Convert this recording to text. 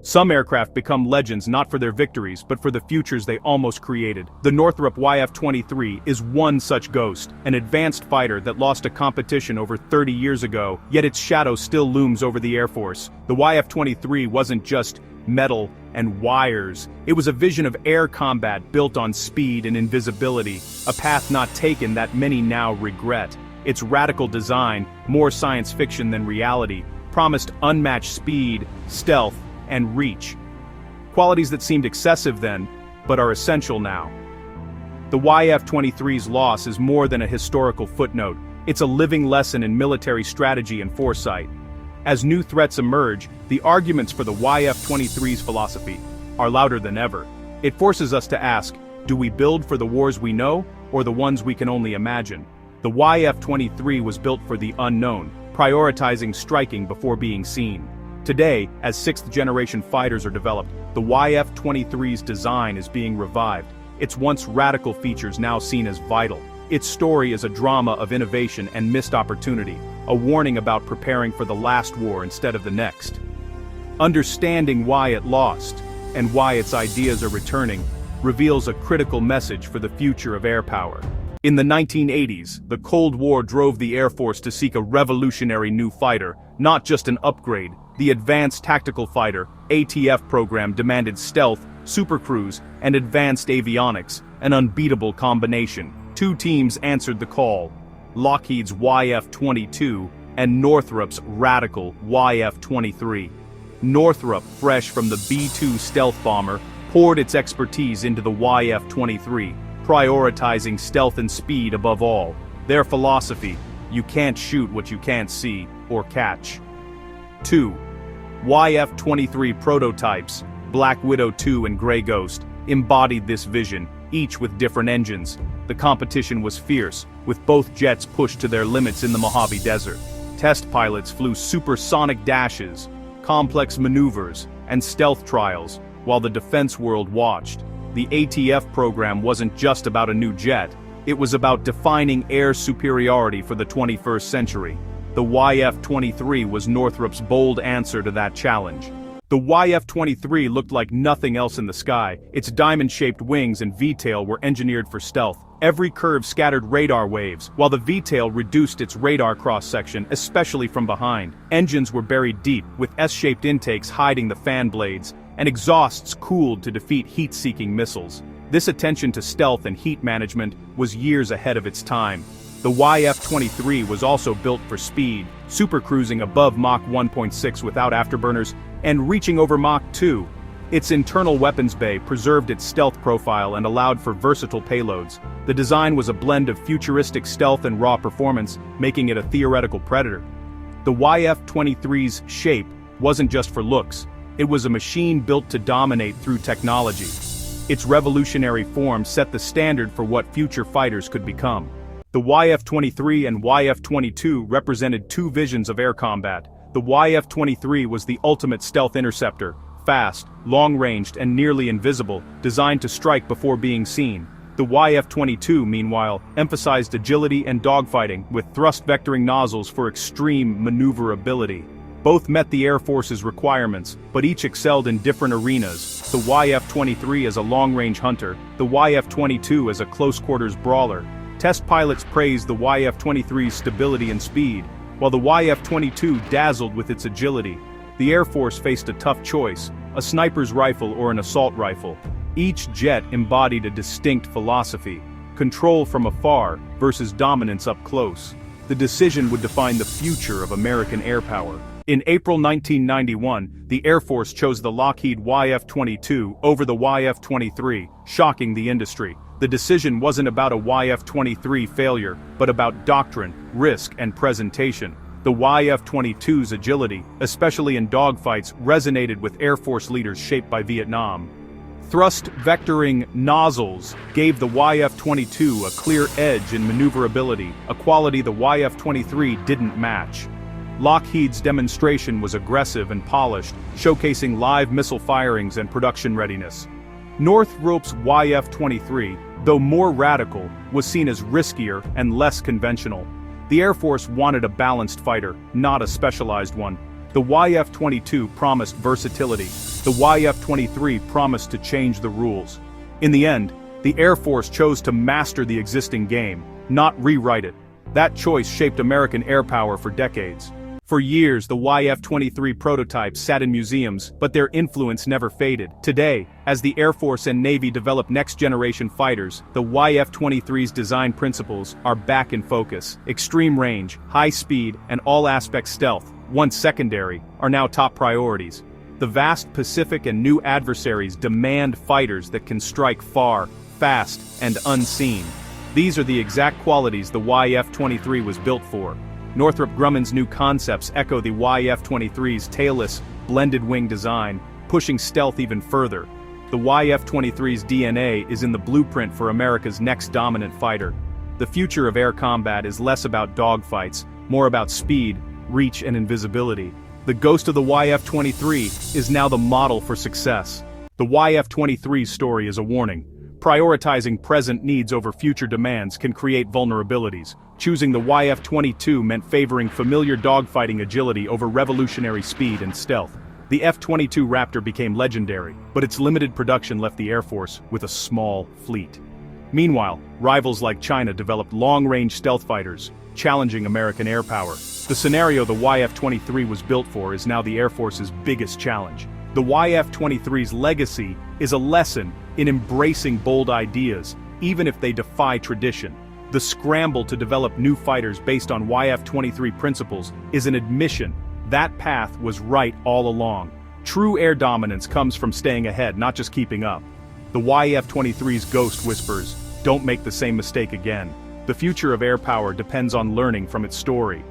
Some aircraft become legends not for their victories but for the futures they almost created. The Northrop YF-23 is one such ghost, an advanced fighter that lost a competition over 30 years ago, yet its shadow still looms over the Air Force. The YF-23 wasn't just metal and wires, it was a vision of air combat built on speed and invisibility, a path not taken that many now regret. Its radical design, more science fiction than reality, promised unmatched speed, stealth, and reach. Qualities that seemed excessive then, but are essential now. The YF-23's loss is more than a historical footnote, it's a living lesson in military strategy and foresight. As new threats emerge, the arguments for the YF-23's philosophy are louder than ever. It forces us to ask, do we build for the wars we know, or the ones we can only imagine? The YF-23 was built for the unknown, prioritizing striking before being seen. Today, as sixth-generation fighters are developed, the YF-23's design is being revived, its once radical features now seen as vital. Its story is a drama of innovation and missed opportunity, a warning about preparing for the last war instead of the next. Understanding why it lost, and why its ideas are returning, reveals a critical message for the future of air power. In the 1980s, the Cold War drove the Air Force to seek a revolutionary new fighter, not just an upgrade. The Advanced Tactical Fighter (ATF) program demanded stealth, supercruise, and advanced avionics, an unbeatable combination. Two teams answered the call: Lockheed's YF-22 and Northrop's radical YF-23. Northrop, fresh from the B-2 stealth bomber, poured its expertise into the YF-23, prioritizing stealth and speed above all. Their philosophy: you can't shoot what you can't see or catch. 2. YF-23 prototypes, Black Widow 2 and Grey Ghost, embodied this vision, each with different engines. The competition was fierce, with both jets pushed to their limits in the Mojave Desert. Test pilots flew supersonic dashes, complex maneuvers, and stealth trials, while the defense world watched. The ATF program wasn't just about a new jet, it was about defining air superiority for the 21st century. The YF-23 was Northrop's bold answer to that challenge. The YF-23 looked like nothing else in the sky. Its diamond-shaped wings and V-tail were engineered for stealth. Every curve scattered radar waves, while the V-tail reduced its radar cross-section, especially from behind. Engines were buried deep, with S-shaped intakes hiding the fan blades, and exhausts cooled to defeat heat-seeking missiles. This attention to stealth and heat management was years ahead of its time. The YF-23 was also built for speed, supercruising above Mach 1.6 without afterburners, and reaching over Mach 2. Its internal weapons bay preserved its stealth profile and allowed for versatile payloads. The design was a blend of futuristic stealth and raw performance, making it a theoretical predator. The YF-23's shape wasn't just for looks, it was a machine built to dominate through technology. Its revolutionary form set the standard for what future fighters could become. The YF-23 and YF-22 represented two visions of air combat. The YF-23 was the ultimate stealth interceptor, fast, long-ranged, and nearly invisible, designed to strike before being seen. The YF-22, meanwhile, emphasized agility and dogfighting, with thrust-vectoring nozzles for extreme maneuverability. Both met the Air Force's requirements, but each excelled in different arenas. The YF-23 as a long-range hunter, the YF-22 as a close-quarters brawler. Test pilots praised the YF-23's stability and speed, while the YF-22 dazzled with its agility. The Air Force faced a tough choice: a sniper's rifle or an assault rifle. Each jet embodied a distinct philosophy: control from afar versus dominance up close. The decision would define the future of American air power. In April 1991, the Air Force chose the Lockheed YF-22 over the YF-23, shocking the industry. The decision wasn't about a YF-23 failure, but about doctrine, risk, and presentation. The YF-22's agility, especially in dogfights, resonated with Air Force leaders shaped by Vietnam. Thrust-vectoring nozzles gave the YF-22 a clear edge in maneuverability, a quality the YF-23 didn't match. Lockheed's demonstration was aggressive and polished, showcasing live missile firings and production readiness. Northrop's YF-23, though more radical, was seen as riskier and less conventional. The Air Force wanted a balanced fighter, not a specialized one. The YF-22 promised versatility. the YF-23 promised to change the rules. In the end, the Air Force chose to master the existing game, not rewrite it. That choice shaped American air power for decades. For years, the YF-23 prototypes sat in museums, but their influence never faded. Today, as the Air Force and Navy develop next-generation fighters, the YF-23's design principles are back in focus. Extreme range, high speed, and all-aspect stealth, once secondary, are now top priorities. The vast Pacific and new adversaries demand fighters that can strike far, fast, and unseen. These are the exact qualities the YF-23 was built for. Northrop Grumman's new concepts echo the YF-23's tailless, blended wing design, pushing stealth even further. The YF-23's DNA is in the blueprint for America's next dominant fighter. The future of air combat is less about dogfights, more about speed, reach, and invisibility. The ghost of the YF-23 is now the model for success. The YF-23's story is a warning. Prioritizing present needs over future demands can create vulnerabilities. Choosing the YF-22 meant favoring familiar dogfighting agility over revolutionary speed and stealth. The F-22 Raptor became legendary, but its limited production left the Air Force with a small fleet. Meanwhile, rivals like China developed long-range stealth fighters, challenging American air power. The scenario the YF-23 was built for is now the Air Force's biggest challenge. The YF-23's legacy is a lesson in embracing bold ideas, even if they defy tradition. The scramble to develop new fighters based on YF-23 principles is an admission that path was right all along. True air dominance comes from staying ahead, not just keeping up. The YF-23's ghost whispers, "Don't make the same mistake again." The future of air power depends on learning from its story.